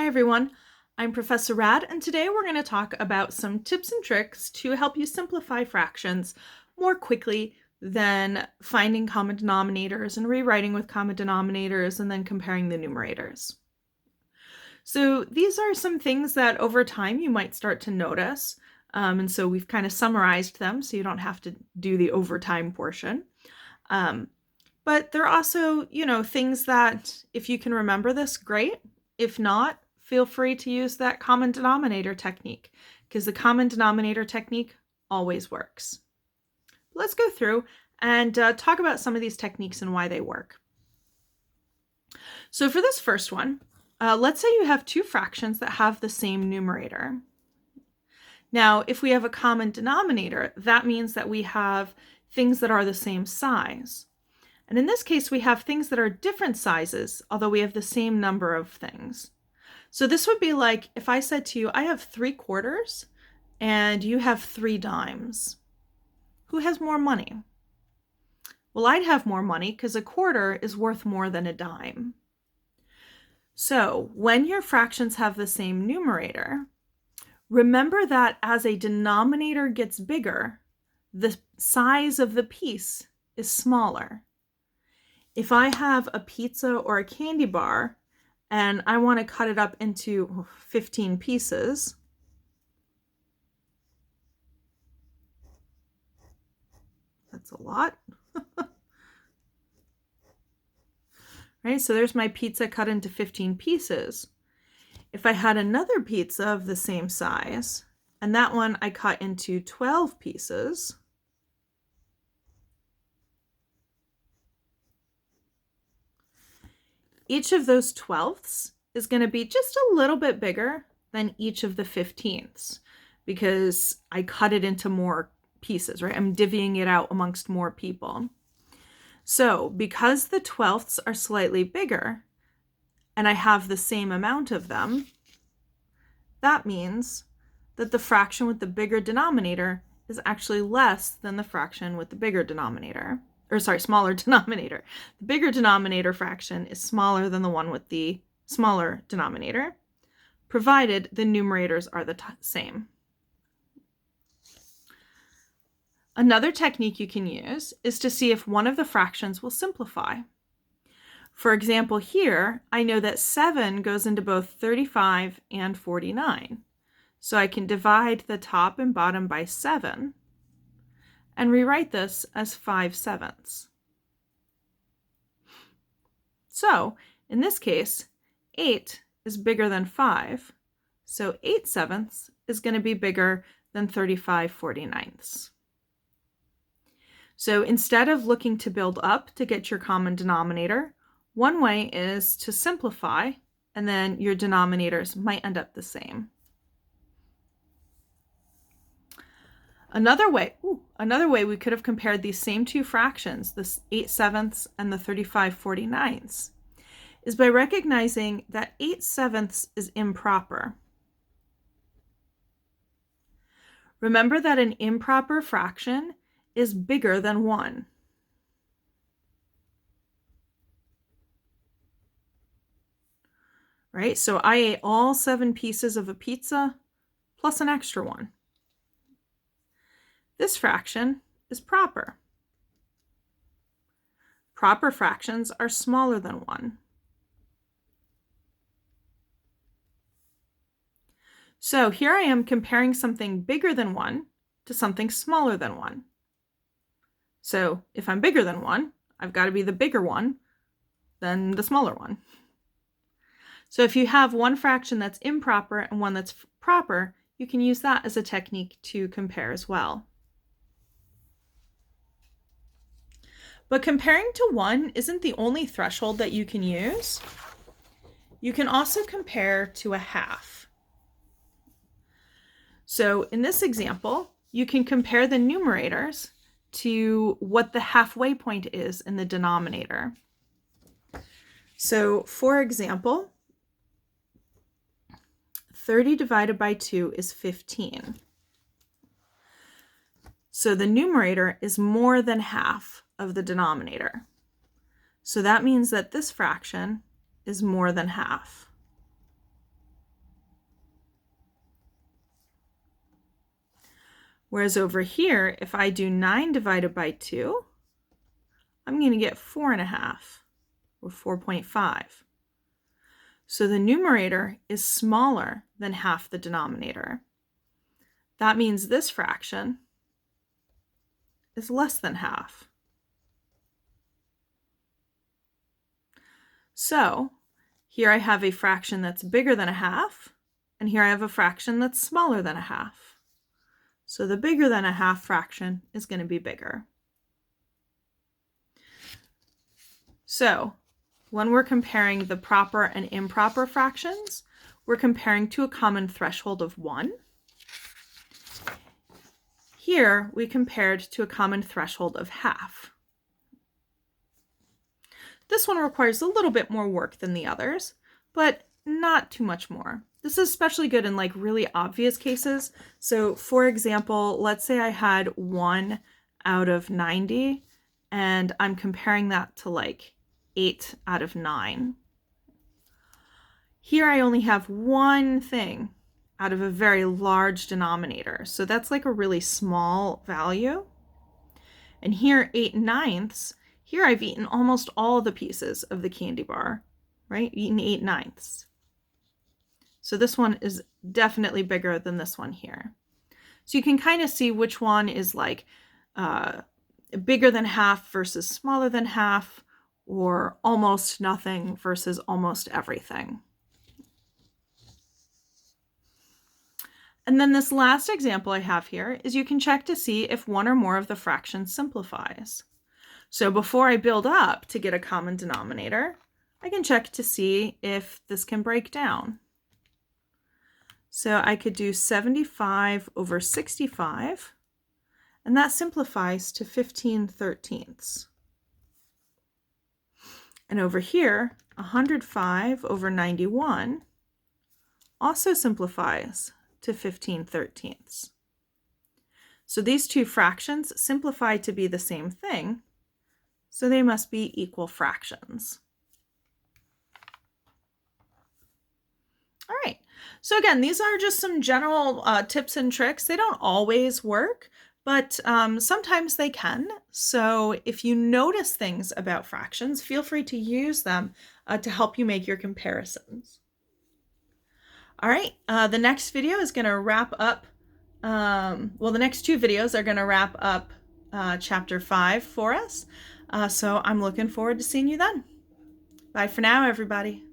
Hi everyone, I'm Professor Rad, and today we're going to talk about some tips and tricks to help you simplify fractions more quickly than finding common denominators and rewriting with common denominators and then comparing the numerators. So these are some things that over time you might start to notice, and so we've kind of summarized them so you don't have to do the overtime portion. But there are also, things that if you can remember this, great. If not, feel free to use that common denominator technique because the common denominator technique always works. Let's go through and talk about some of these techniques and why they work. So for this first one, let's say you have two fractions that have the same numerator. Now, if we have a common denominator, that means that we have things that are the same size. And in this case, we have things that are different sizes, although we have the same number of things. So this would be like if I said to you, I have 3/4 and you have 3 dimes. Who has more money? Well, I'd have more money because a quarter is worth more than a dime. So when your fractions have the same numerator, remember that as a denominator gets bigger, the size of the piece is smaller. If I have a pizza or a candy bar and I want to cut it up into 15 pieces, that's a lot. Right, so there's my pizza cut into 15 pieces. If I had another pizza of the same size, and that one I cut into 12 pieces, each of those 12ths is going to be just a little bit bigger than each of the 15ths because I cut it into more pieces, right? I'm divvying it out amongst more people. So because the 12ths are slightly bigger and I have the same amount of them, that means that the fraction with the bigger denominator is actually less than the fraction with the bigger denominator. Smaller denominator. The bigger denominator fraction is smaller than the one with the smaller denominator, provided the numerators are the same. Another technique you can use is to see if one of the fractions will simplify. For example, here, I know that 7 goes into both 35 and 49. So I can divide the top and bottom by 7 and rewrite this as 5/7. So in this case, 8 is bigger than 5, so 8/7 is going to be bigger than 35/49. So instead of looking to build up to get your common denominator, one way is to simplify, and then your denominators might end up the same. Another way we could have compared these same two fractions, this 8/7 and the 35/49, is by recognizing that 8/7 is improper. Remember that an improper fraction is bigger than 1. Right? So I ate all 7 pieces of a pizza plus an extra one. This fraction is proper. Proper fractions are smaller than 1. So here I am comparing something bigger than 1 to something smaller than 1. So if I'm bigger than 1, I've got to be the bigger one than the smaller one. So if you have one fraction that's improper and one that's proper, you can use that as a technique to compare as well. But comparing to 1 isn't the only threshold that you can use. You can also compare to a half. So in this example, you can compare the numerators to what the halfway point is in the denominator. So for example, 30 divided by 2 is 15. So the numerator is more than half of the denominator. So that means that this fraction is more than half. Whereas over here, if I do 9 divided by 2, I'm going to get 4.5, or 4.5. So the numerator is smaller than half the denominator. That means this fraction is less than half. So here I have a fraction that's bigger than a half, and here I have a fraction that's smaller than a half. So the bigger than a half fraction is going to be bigger. So when we're comparing the proper and improper fractions, we're comparing to a common threshold of 1. Here we compared to a common threshold of half. This one requires a little bit more work than the others, but not too much more. This is especially good in like really obvious cases. So for example, let's say I had 1 out of 90 and I'm comparing that to like 8 out of 9. Here I only have one thing out of a very large denominator. So that's like a really small value. And here 8/9, here I've eaten almost all the pieces of the candy bar, right? Eaten 8/9. So this one is definitely bigger than this one here. So you can kind of see which one is like bigger than half versus smaller than half, or almost nothing versus almost everything. And then this last example I have here is you can check to see if one or more of the fractions simplifies. So before I build up to get a common denominator, I can check to see if this can break down. So I could do 75 over 65, and that simplifies to 15/13. And over here, 105 over 91 also simplifies to 15/13. So these two fractions simplify to be the same thing, so they must be equal fractions. All right, so again, these are just some general tips and tricks. They don't always work, but sometimes they can. So if you notice things about fractions, feel free to use them to help you make your comparisons. All right, the next video is going to wrap up, well, the next 2 videos are going to wrap up chapter 5 for us. So I'm looking forward to seeing you then. Bye for now, everybody.